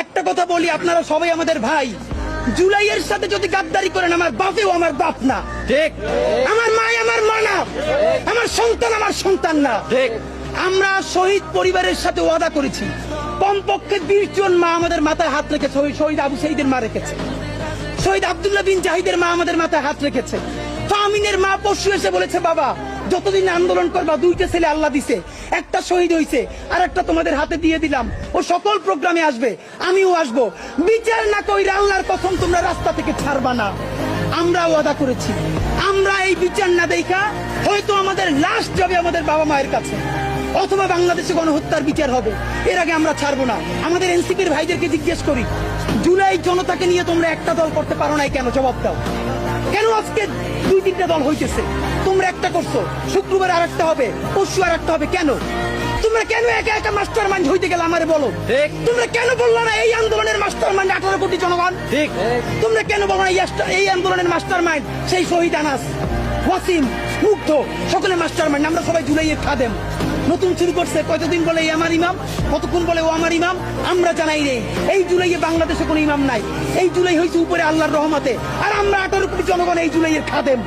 একটা কথা বলি, আপনারা সবাই আমাদের ভাই। জুলাইয়ের সাথে যদি গাদ্দারি করেন, আমার বাপেও আমার বাপ না, ঠিক। আমার মা আমার মা না, আমার সন্তান আমার সন্তান না, ঠিক। আমরা শহীদ পরিবারের সাথে ওয়াদা করেছি, কমপক্ষে 20 জন মা আমাদের মাথায় হাত রেখেছে। শহীদ আবু সাঈদের মা রেখেছে, শহীদ আব্দুল্লাহ বিন জাহিদের মা আমাদের মাথায় হাত রেখেছে। ফামিনের মা পরশু এসে বলেছে, বাবা যতদিন আন্দোলন করবা, 2টা ছেলে আল্লাহ দিছে, একটা শহীদ হইছে, আর একটা তোমাদের হাতে দিয়ে দিলাম, ও সকল প্রোগ্রামে আসবে, আমিও আসবো। বিচার না কইরা আল্লাহর কসম তোমরা রাস্তা থেকে ছাড়বা না। আমরা ওয়াদা করেছি, আমরা এই বিচার না দেখা হয়তো আমাদের লাশ যাবে আমাদের বাবা মায়ের কাছে, অথবা বাংলাদেশে গণহত্যার বিচার হবে। এর আগে আমরা ছাড়বো না। আমাদের এনসিপির ভাইদেরকে জিজ্ঞেস করি, জুলাই জনতাকে নিয়ে তোমরা একটা দল করতে পারো নাই কেন? জবাব দাও। কেন আজকে 2-3টা দল হইতেছে? তোমরা একটা করছো, শুক্রবার আর একটা হবে, পরশু আর একটা হবে, কেন? তোমরা কেন একা একা মাস্টার মাইন্ড হইতে গেলে আমারে বলো। তোমরা কেন বললো না এই আন্দোলনের মাস্টার মাইন্ড 18 কোটি জনগণ? ঠিক। তোমরা কেন বলো না এই আন্দোলনের মাস্টার মাইন্ড সেই শহীদ আনাস, ওয়াসিম, মুগ্ধ, সকলে মাস্টার মাইন্ড। আমরা সবাই জুলাইয়ের খাদেম। নতুন শুরু করছে, কতদিন বলে এই আমার ইমাম, কতক্ষণ বলে ও আমার ইমাম, আমরা জানাই রে। এই জুলাইয়ে বাংলাদেশে কোনো ইমাম নাই, এই জুলাই হয়েছে উপরে আল্লাহর রহমতে, আর আমরা 18 কোটি জনগণ এই জুলাইয়ের খাদেম।